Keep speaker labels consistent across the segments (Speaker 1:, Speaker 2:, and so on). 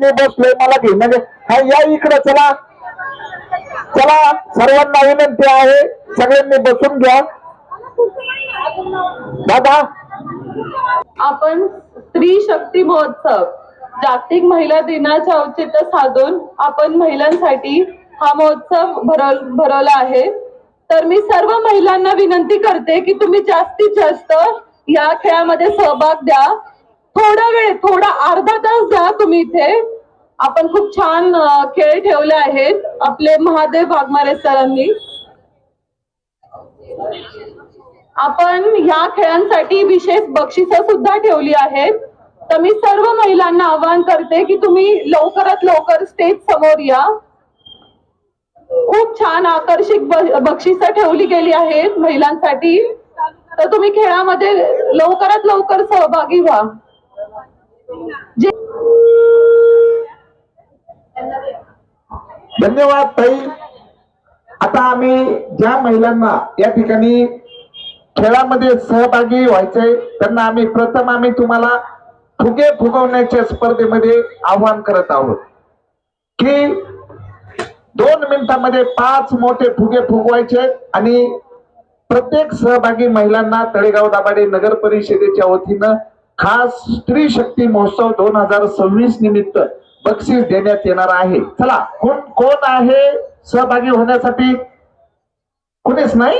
Speaker 1: मी बसलोय मला घेणं नाही. हा या इकडे चला चला, सर्वांना विनंती आहे सगळ्यांनी बसून घ्या. दादा,
Speaker 2: आपण स्त्री शक्ती महोत्सव जागतिक महिला दिनाचे औचित्य साधून आपण महिलांसाठी हा महोत्सव भरवला आहे. तर मी सर्व महिलांना विनंती करते की तुम्ही जास्तीत जास्त या खेळामध्ये सहभाग द्या. थोडा वेळ, थोडा अर्धा तास द्या तुम्ही इथे. आपण खूप छान खेळ ठेवले आहेत आपले महादेव वाघमारे सरांनी. आपण ह्या खेळांसाठी विशेष बक्षिसं सुद्धा ठेवली आहेत. तर मी सर्व महिलांना आवाहन करते की तुम्ही लवकरात लवकर स्टेज समोर या. खूप छान आकर्षक बक्षिसं ठेवली गेली आहेत महिलांसाठी. तर तुम्ही खेळामध्ये लवकरात लवकर सहभागी व्हा.
Speaker 1: धन्यवाद ताई. आता आम्ही ज्या महिलांना या ठिकाणी खेळामध्ये सहभागी व्हायचंय त्यांना आम्ही तुम्हाला फुगे फुगवण्याच्या स्पर्धेमध्ये आवाहन करत आहोत की 2 मिनिटांमध्ये 5 मोठे फुगे फुगवायचे आणि प्रत्येक सहभागी महिलांना तळेगाव दाभाडे नगर परिषदेच्या वतीनं खास स्त्री शक्ती महोत्सव 2026 निमित्त बक्षीस देण्यात येणार आहे. चला, कोण कोण आहे सहभागी होण्यासाठी? कुणीच नाही?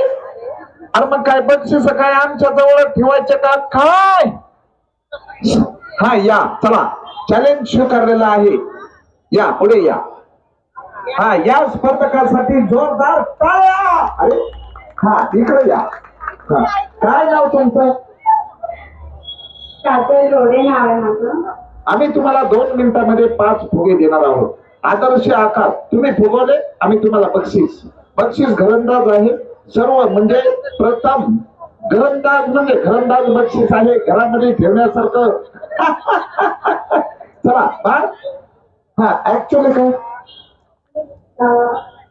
Speaker 1: अरे मग काय बक्षीस काय आमच्या जवळ ठेवायचे का काय? हा या, चला, चॅलेंज स्वीकारलेला आहे. या पुढे या. हा, या स्पर्धकासाठी जोरदार टाळ्या. अरे हा, इकडे या. काय नाव तुमचं?
Speaker 3: काजल रोडे नाव आहे माझं.
Speaker 1: आम्ही तुम्हाला 2 मिनिटांमध्ये 5 फुगे देणार आहोत. आदर्श आकार तुम्ही फुगवले, आम्ही तुम्हाला बक्षीस घरंदाज आहे. सर्व म्हणजे प्रथम घरंदाज बक्षीस आहे, घरामध्ये ठेवण्यासारखं. चला बाळ. हा, ऍक्च्युअली काय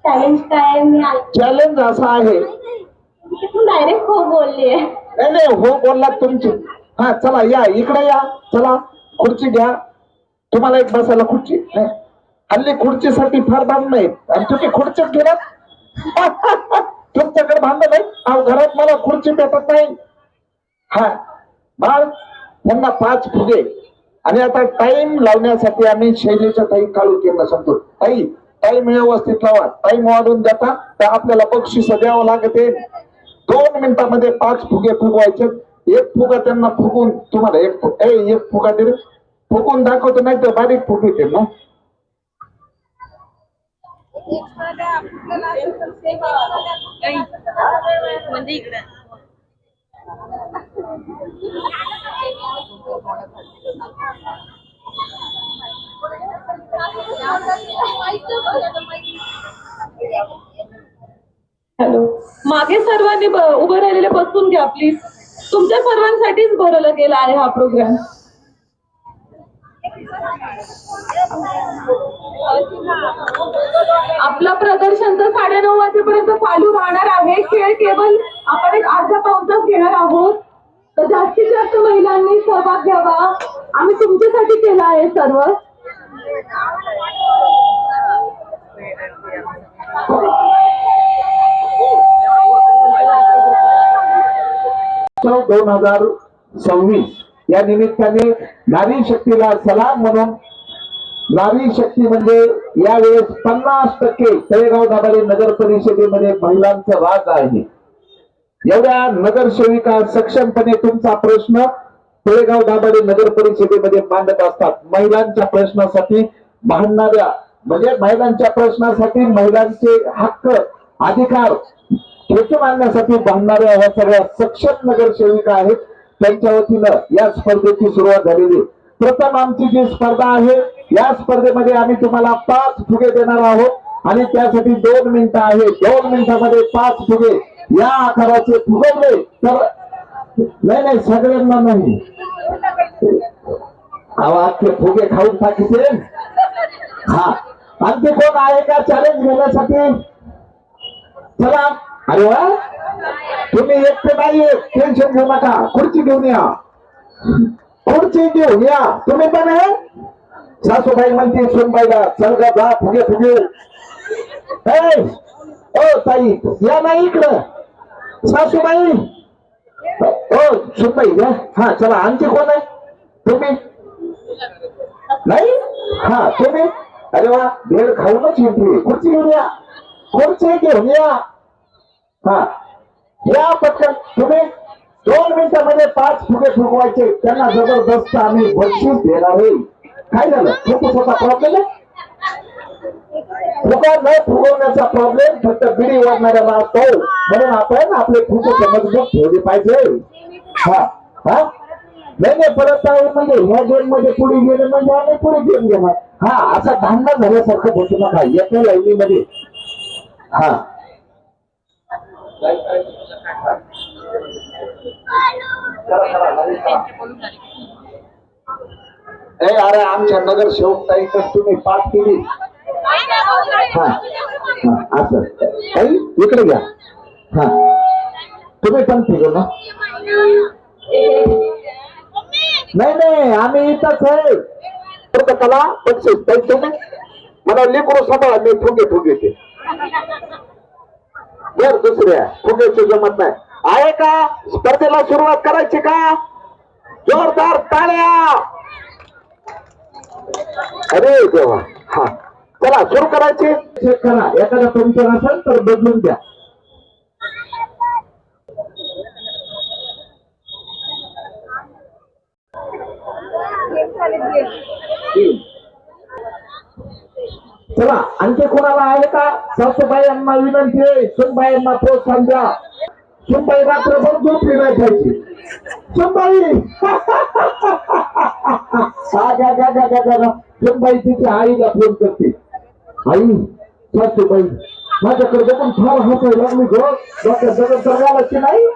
Speaker 3: चॅलेंज काय? मी
Speaker 1: चॅलेंज असा आहे.
Speaker 3: डायरेक्ट हो बोलली आहे.
Speaker 1: नाही हो बोलला तुमची. हा चला या इकडे या. चला, खुर्ची घ्या. तुम्हाला एक बसायला खुर्ची नाही. हल्ली खुर्चीसाठी फार भांडण नाही आणि तुम्ही खुर्चीच घेणार. तुमच्याकडे भांडण नाही. अहो, घरात मला खुर्ची भेटत नाही. हा बाळ, त्यांना 5 फुगे. आणि आता टाइम लावण्यासाठी आम्ही शैलीच्या ताई काळुकेंना सांगतो, ताई टाइम व्यवस्थित लावा. टाइम वाढून देता तर आपल्याला बक्षीस द्यावं लागते. 2 मिनिटांमध्ये 5 फुगे फुगवायचे. एक फुगा त्यांना फुगून तुम्हाला एक फुगा दे. फुगून दाखवतो, नाही तर बारीक फुगते ना.
Speaker 2: हॅलो, मागे सर्वांनी उभं राहिलेले बसून घ्या प्लीज. तुमच्या सर्वांसाठीच भरवला गेला आहे हा प्रोग्राम. आपलं प्रदर्शन तर 9:30 वाजेपर्यंत चालू राहणार आहे. खेळ केवळ आपण एक अर्धा पाऊण तास घेणार आहोत. तर जास्तीत जास्त महिलांनी सहभाग घ्यावा. आम्ही तुमच्यासाठी केला आहे सर्व.
Speaker 1: 2026 या निमित्ताने नारी शक्तीला सलाम म्हणून, नारी शक्ती म्हणजे यावेळेस 50% तळेगाव दाभाडे नगर परिषदेमध्ये महिलांचा भाग आहे. एवढ्या नगरसेविका सक्षमपणे तुमचा प्रश्न तळेगाव दाभाडे नगर परिषदेमध्ये मांडत असतात. महिलांच्या प्रश्नासाठी भांडणाऱ्या, म्हणजे महिलांच्या प्रश्नासाठी, महिलांचे हक्क अधिकार ठेचून आणण्यासाठी भांडणाऱ्या ह्या सगळ्या सक्षम नगरसेविका आहेत. त्यांच्या वतीनं या स्पर्धेची सुरुवात झालेली. प्रथम आमची जी स्पर्धा आहे, या स्पर्धेमध्ये आम्ही तुम्हाला 5 फुगे देणार आहोत आणि त्यासाठी 2 मिनिटं आहे. 2 मिनिटांमध्ये 5 फुगे या आकाराचे फुगवले तर, नाही सगळ्यांना नाही, आवाजचे फुगे खाऊन टाकीचे. हा, आणखी कोण आहे का चॅलेंज घेण्यासाठी? चला. अरे वा, तुम्ही एकटे नाहीये, टेन्शन घेऊ नका. खुर्ची घेऊन या, खुर्ची घेऊन या. तुम्ही पण आहे. सासूबाई म्हणते सुनबाईला चल ग जा फुगे फुगे. ए, ओ ताई या नाही इकडं. सासूबाई ओ सुनबाई या. हा चला आणखी कोण आहे? तुम्ही नाही? हा तुम्ही. अरे वा भेळ खाऊनच येते. खुर्ची घेऊन या. खुर्ची घेऊन या. हा या पटकन. तुम्ही 2 मिनिटांमध्ये 5 फुगे फुगवायचे. त्यांना जबरदस्त आम्ही बक्षीस देणार आहे. काय झालं? फुफ्फुसाचा प्रॉब्लेम आहे? फुगा न फुगवण्याचा प्रॉब्लेम फक्त बिडी वाढणाऱ्याला असतो. म्हणून आपण आपले फुफ्फुस मजबूत ठेवले पाहिजे. हा हा नाही परत म्हणजे ह्या गेम मध्ये पुढे गेले म्हणजे आम्ही पुढे गेम घेणार. हा असं भांडण झाल्यासारखं बसू नका एका लाईनीमध्ये. हा ए अरे आमच्या नगरसेवक ताई तर तुम्ही पाठ केली. हा असं ताई इकडे घ्या. हा तुम्ही पण ठीक ना? नाही आम्ही इथंच आहे. कला बक्षीस ताई तुम्ही मला लेकरू सांभाळा. मी फुगे ते बर दुसऱ्या फुग्याची जमत नाही. आहे का? स्पर्धेला सुरुवात करायची का? जोरदार टाळ्या. अरे देवा. हा चला सुरू करायचे. चेक करा. एखादा पंक्चर असेल तर बदलून द्या. चला आणखी कोणाला आहे का? सासूबाईंना विनंती आहे. सुनबाईंना प्रोत्साहन द्या. सुनबाई रात्रभर झोपली नाही पाहिजे. सुनबाई सुनबाई तिच्या आईला फोन करते. आई सासूबाई माझ्याकडे बघून फार हसायला लागली गो. डॉक्टर सगळं सगळ्याला नाही.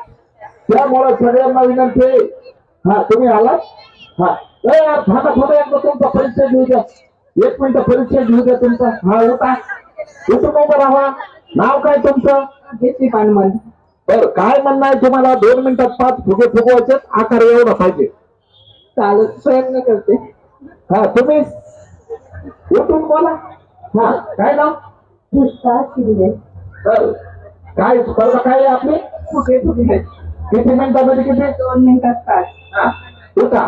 Speaker 1: त्यामुळे सगळ्यांना विनंती आहे. हा तुम्ही आलात. हा थोडं एकदा तुमचा परिचय घेऊ द्या. 1 मिनिट परिचय घेऊ द्या तुमचा. हा उठा. उठून उभं राहा. नाव काय तुमचं? पानमन. बर काय म्हणणं आहे तुम्हाला? 2 मिनिटात 5 फुगे फुगवायचे. आकार एवढा पाहिजे.
Speaker 2: चालत प्रयत्न करते.
Speaker 1: हा तुम्ही उठून बोला. हा काय नाव?
Speaker 3: पुष्पा शिंदे.
Speaker 1: बर काय स्पर्धा काय आहे आपली?
Speaker 3: फुगे फुगे.
Speaker 1: किती मिनिटामध्ये किती?
Speaker 3: 2 मिनिटात 5.
Speaker 1: हा उठा.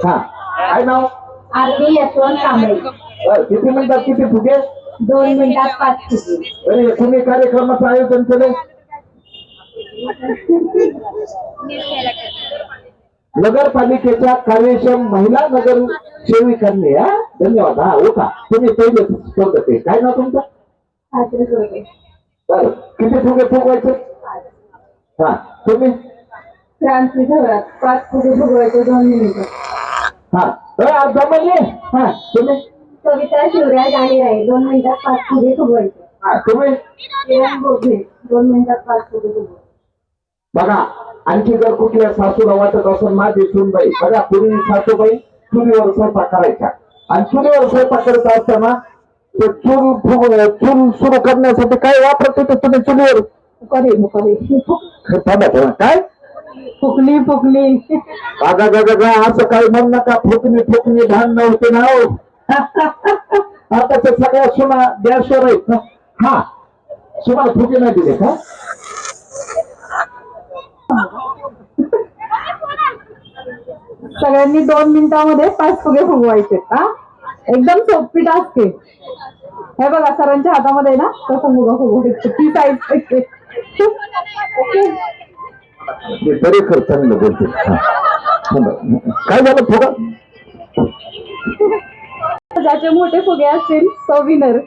Speaker 1: हा काय नाव?
Speaker 3: आरती यशवंत कांबळे.
Speaker 1: बर किती मिनिटात किती फुगे?
Speaker 3: 2 मिनिटात 5 फुगे.
Speaker 1: अरे कुणी कार्यक्रमाचं आयोजन केले? नगरपालिकेच्या कार्यक्षम महिला नगर सेविकांनी. हा धन्यवाद. हा उठा. तुम्ही पहिले स्पर्धक आहे. काय नाव तुमचं?
Speaker 3: आरती जोडे.
Speaker 1: बर किती फुगे फुगवायचे? हा तुम्ही?
Speaker 3: क्रांती धवरात 5 फुगे फुगवायचे 2 मिनिटात.
Speaker 1: हा जमले. हा तुम्ही?
Speaker 3: कविता शिवराज आणि राय 2 मिनिटात 5 फुगे फुगवायचे.
Speaker 1: हा तुम्ही?
Speaker 3: किरण गोघे 2 मिनिटात 5 फुगे फुगवायचे.
Speaker 1: बघा आणखी जर कुठल्या सासूला वाटत असेल माझी सुनबाई. बघा पूर्वी सासूबाई चुलीवर स्वयंपाक करायच्या. आणि चुलीवर स्वयंपाक करत असताना ते चूल सुरू करण्यासाठी काय वापरत होते तुम्ही चुलीवर? काय
Speaker 3: फुकणी.
Speaker 1: असं काही म्हणू नका. फुकणी भान नव्हते ना हो. आता ते सगळ्या सुना गॅसवर आहेत ना. हा सुना फुगे नाही दिले का?
Speaker 2: सगळ्यांनी 2 मिनिटांमध्ये 5 फुगे फुगवायचे. हा एकदम सोपी टास्क आहे. हे बघा सरांच्या हातामध्ये ना कसं फुगा फुगवायचं ती साईड.
Speaker 1: तरी खर्च बोलते. काय झालं फुगा?
Speaker 2: ज्याचे मोठे फुगे असतील तो विनर.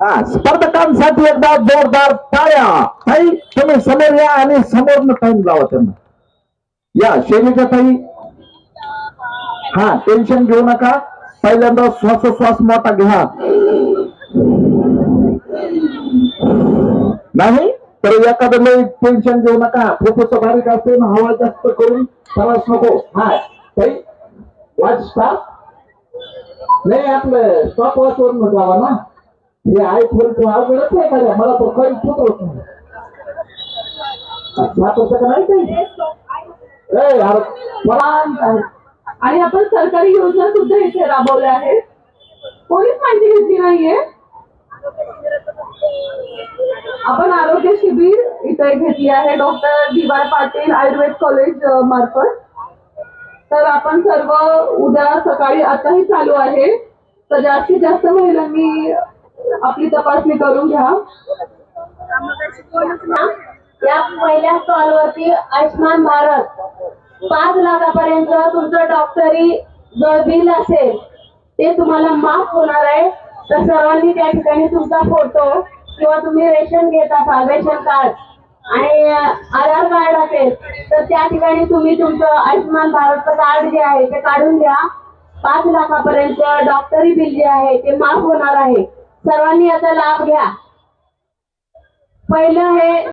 Speaker 1: हा स्पर्धकांसाठी एकदा जोरदार टाळ्या. ताई तुम्ही समोर या आणि समोरनं टाइम लावा त्यांना. या शैलीच्या ताई. हा टेन्शन घेऊ नका. पहिल्यांदा श्वासोश्वास मोठा घ्या. नाही तर एखादं लई टेन्शन घेऊ नका. फुफ्फुस बारीक असते हवा जास्त करून त्रास नको. हा ताई वॉच स्टॉप. नाही आपलं स्टॉप वॉच वरून जावा ना. हे आयफोन अवघडच आहे का? मला तो काही फुटवत नाही. 7 वर्ष का नाही काही?
Speaker 3: आणि आपण सरकारी योजना सुद्धा इथे राबवल्या आहेत. कोणीच माहिती घेतली नाहीये. आपण आरोग्य शिबिर इथे घेतली आहे doctor DY. Patil Ayurveda college मार्फत. तर आपण सर्व उद्या सकाळी आताही चालू आहे, तर जास्तीत जास्त महिलांनी आपली तपासणी करून घ्या.
Speaker 4: या पहिल्या स्टॉलवरती आयुष्यमान भारत 5 लाखापर्यंत तुमचं डॉक्टरी जो बिल असेल ते तुम्हाला माफ होणार आहे. तर सर्वांनी त्या ठिकाणी तुमचा फोटो किंवा तुम्ही रेशन घेत असाल रेशन कार्ड आणि आधार कार्ड असेल तर त्या ठिकाणी तुम्ही तुमचं आयुष्यमान भारतचं कार्ड जे आहे ते काढून घ्या. 5 लाखापर्यंत डॉक्टरी बिल जे आहे ते माफ होणार आहे. सर्वांनी याचा लाभ घ्या. पहिलं हे